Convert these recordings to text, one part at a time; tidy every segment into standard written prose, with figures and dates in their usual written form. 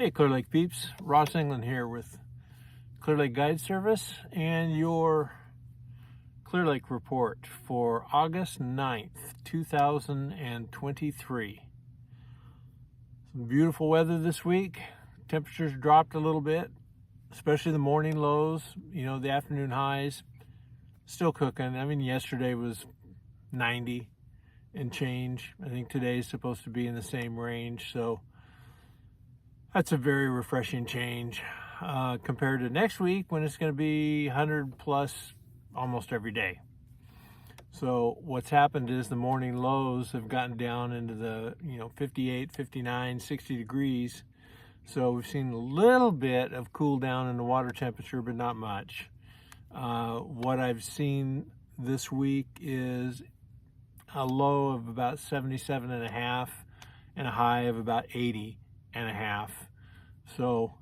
Hey Clear Lake peeps, Ross England here with Clear Lake Guide Service and your Clear Lake report for August 9th, 2023. Some beautiful weather this week. Temperatures dropped a little bit, especially the morning lows, the afternoon highs. Still cooking. I mean, yesterday was 90 and change. I think today is supposed to be in the same range, so that's a very refreshing change compared to next week when it's going to be 100 plus almost every day. So what's happened is the morning lows have gotten down into the 58, 59, 60 degrees. So we've seen a little bit of cool down in the water temperature, but not much. What I've seen this week is a low of about 77 and a half and a high of about 80 and a half. So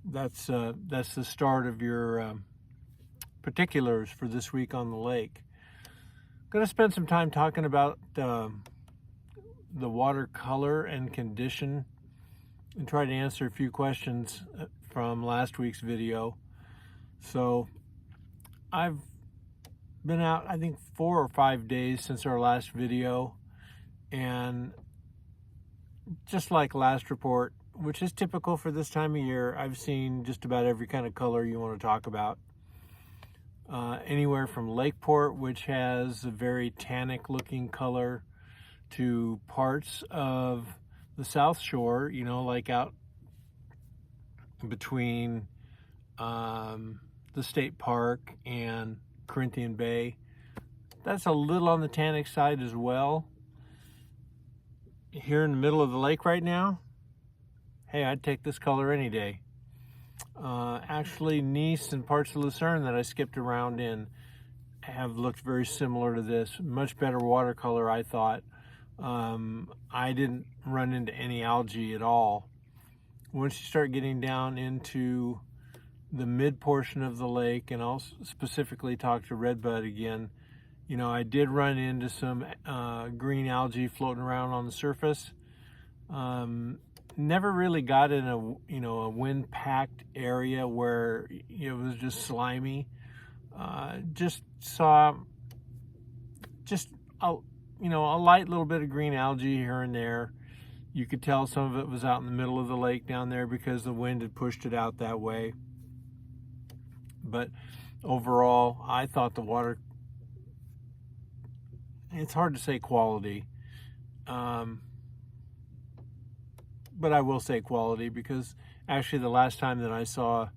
that's the start of your particulars for this week on the lake. Going to spend some time talking about the water color and condition and try to answer a few questions from last week's video. So I've been out, I think 4 or 5 days since our last video, and just like last report, which is typical for this time of year, I've seen just about every kind of color you want to talk about. Anywhere from Lakeport, which has a very tannic looking color, to parts of the South Shore, like out between the state park and Corinthian Bay. That's a little on the tannic side as well. Here in the middle of the lake right now, hey, I'd take this color any day. Actually, Nice and parts of Lucerne that I skipped around in have looked very similar to this. Much better watercolor, I thought. I didn't run into any algae at all. Once you start getting down into the mid portion of the lake, and I'll specifically talk to redbud again, I did run into some green algae floating around on the surface. Never really got in a wind-packed area where it was just slimy. Just saw a light little bit of green algae here and there. You could tell some of it was out in the middle of the lake down there because the wind had pushed it out that way. But overall, I thought the water, it's hard to say quality, but I will say quality because actually the last time that I saw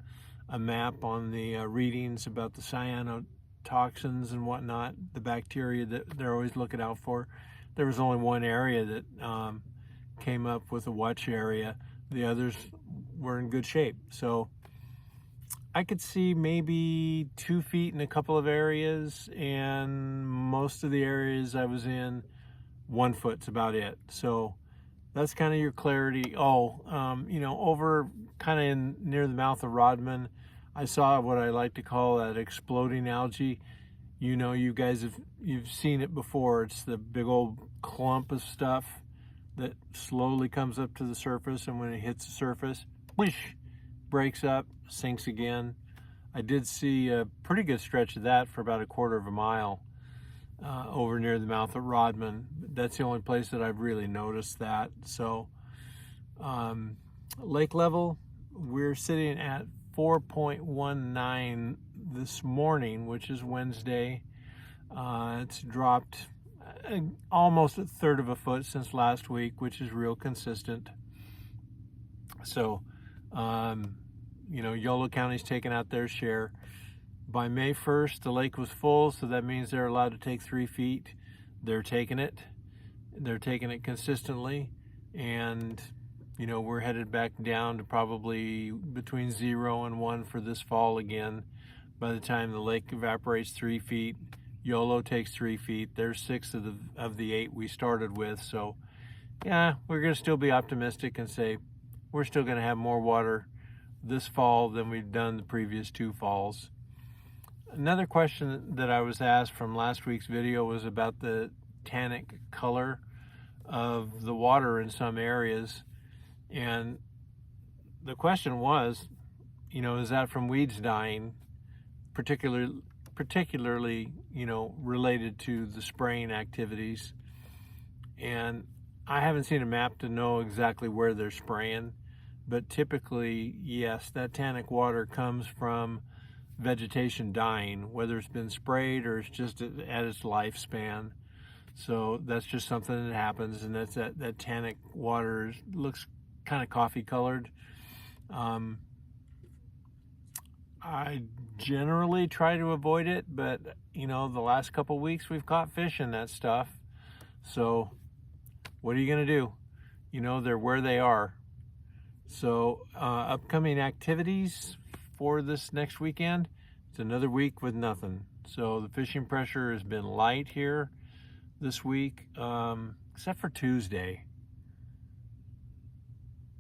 a map on the readings about the cyanotoxins and whatnot, the bacteria that they're always looking out for, there was only one area that came up with a watch area. The others were in good shape. So I could see maybe 2 feet in a couple of areas, and most of the areas I was in, 1 foot's about it. So that's kind of your clarity. Over kind of near the mouth of Rodman, I saw what I like to call that exploding algae. You guys you've seen it before. It's the big old clump of stuff that slowly comes up to the surface, and when it hits the surface, whoosh, breaks up, sinks again. I did see a pretty good stretch of that for about 1/4 of a mile over near the mouth of Rodman. That's the only place that I've really noticed that. So lake level, we're sitting at 4.19 this morning, which is Wednesday. It's dropped almost 1/3 of a foot since last week, which is real consistent. So Yolo County's taken out their share. By May 1st, the lake was full, so that means they're allowed to take 3 feet. They're taking it. They're taking it consistently, and we're headed back down to probably between 0 and 1 for this fall again. By the time the lake evaporates 3 feet, Yolo takes 3 feet. There's 6 of the 8 we started with. So yeah, we're going to still be optimistic and say we're still going to have more water this fall than we've done the previous 2 falls. Another question that I was asked from last week's video was about the tannic color of the water in some areas. And the question was, is that from weeds dying, particularly, related to the spraying activities? And I haven't seen a map to know exactly where they're spraying, but typically, yes, that tannic water comes from vegetation dying, whether it's been sprayed or it's just at its lifespan. So that's just something that happens, and that's that tannic water looks kind of coffee colored. I generally try to avoid it, but the last couple weeks we've caught fish in that stuff. So what are you going to do? They're where they are. So upcoming activities for this next weekend, it's another week with nothing. So the fishing pressure has been light here this week, except for Tuesday.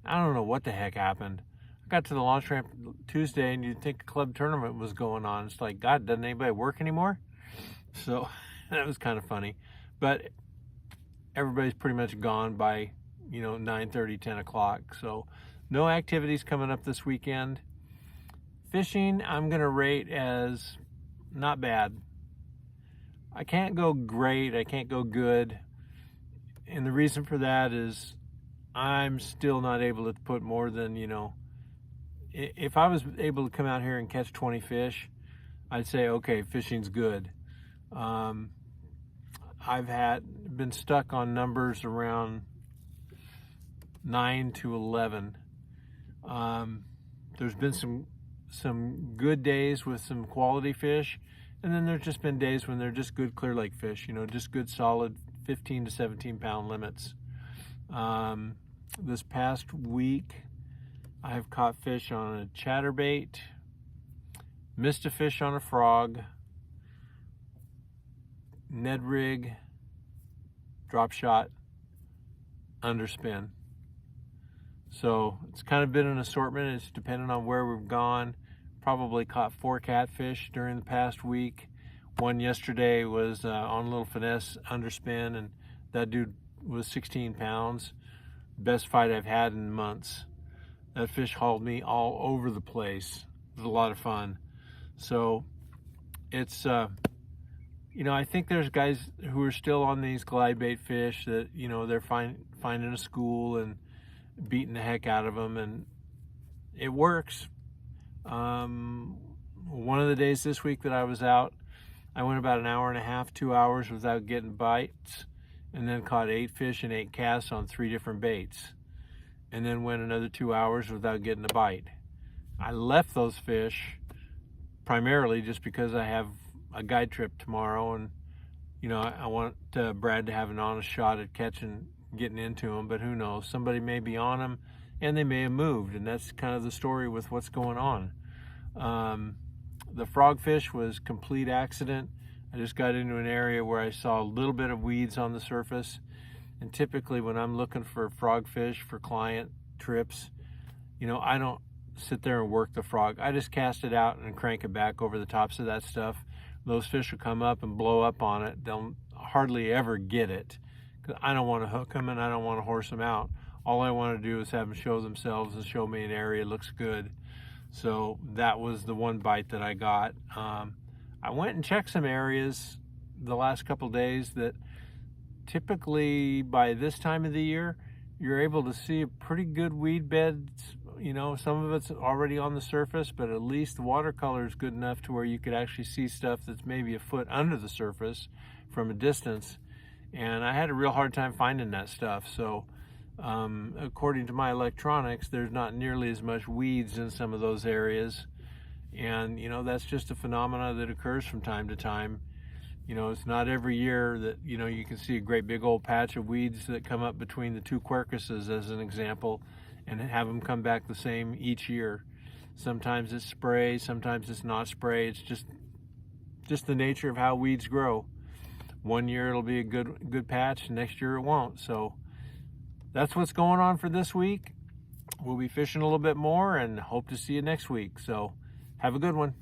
I don't know what the heck happened. I got to the launch ramp Tuesday and you'd think a club tournament was going on. It's like, God, doesn't anybody work anymore? So that was kind of funny. But everybody's pretty much gone by, 9:30, 10 o'clock. So no activities coming up this weekend. Fishing, I'm going to rate as not bad. I can't go great. I can't go good. And the reason for that is I'm still not able to put more than, if I was able to come out here and catch 20 fish, I'd say, okay, fishing's good. I've been stuck on numbers around 9 to 11. There's been some good days with some quality fish, and then there's just been days when they're just good Clear Lake fish, just good solid 15 to 17 pound limits. This past week, I've caught fish on a chatterbait, missed a fish on a frog, Ned rig, drop shot, underspin. So it's kind of been an assortment. It's depending on where we've gone. Probably caught 4 catfish during the past week. One yesterday was on a little finesse underspin, and that dude was 16 pounds. Best fight I've had in months. That fish hauled me all over the place. It was a lot of fun. So it's, I think there's guys who are still on these glide bait fish that, they're finding a school and beating the heck out of them, and it works. One of the days this week that I was out, I went about an hour and a half, 2 hours without getting bites, and then caught 8 fish and 8 casts on 3 different baits, and then went another 2 hours without getting a bite. I left those fish primarily just because I have a guide trip tomorrow, and I want Brad to have an honest shot at getting into them, but who knows, somebody may be on them and they may have moved, and that's kind of the story with what's going on. The frogfish was complete accident. I just got into an area where I saw a little bit of weeds on the surface, and typically when I'm looking for frogfish for client trips, I don't sit there and work the frog. I just cast it out and crank it back over the tops of that stuff. Those fish will come up and blow up on it. They'll hardly ever get it. I don't want to hook them and I don't want to horse them out. All I want to do is have them show themselves and show me an area that looks good. So that was the one bite that I got. I went and checked some areas the last couple days that typically by this time of the year, you're able to see a pretty good weed beds. Some of it's already on the surface, but at least the watercolor is good enough to where you could actually see stuff that's maybe a foot under the surface from a distance. And I had a real hard time finding that stuff. So according to my electronics, there's not nearly as much weeds in some of those areas. And, that's just a phenomena that occurs from time to time. It's not every year that, you can see a great big old patch of weeds that come up between the 2 Quercuses, as an example, and have them come back the same each year. Sometimes it's spray, sometimes it's not spray. It's just the nature of how weeds grow. One year it'll be a good patch, next year it won't. So that's what's going on for this week. We'll be fishing a little bit more and hope to see you next week. So have a good one.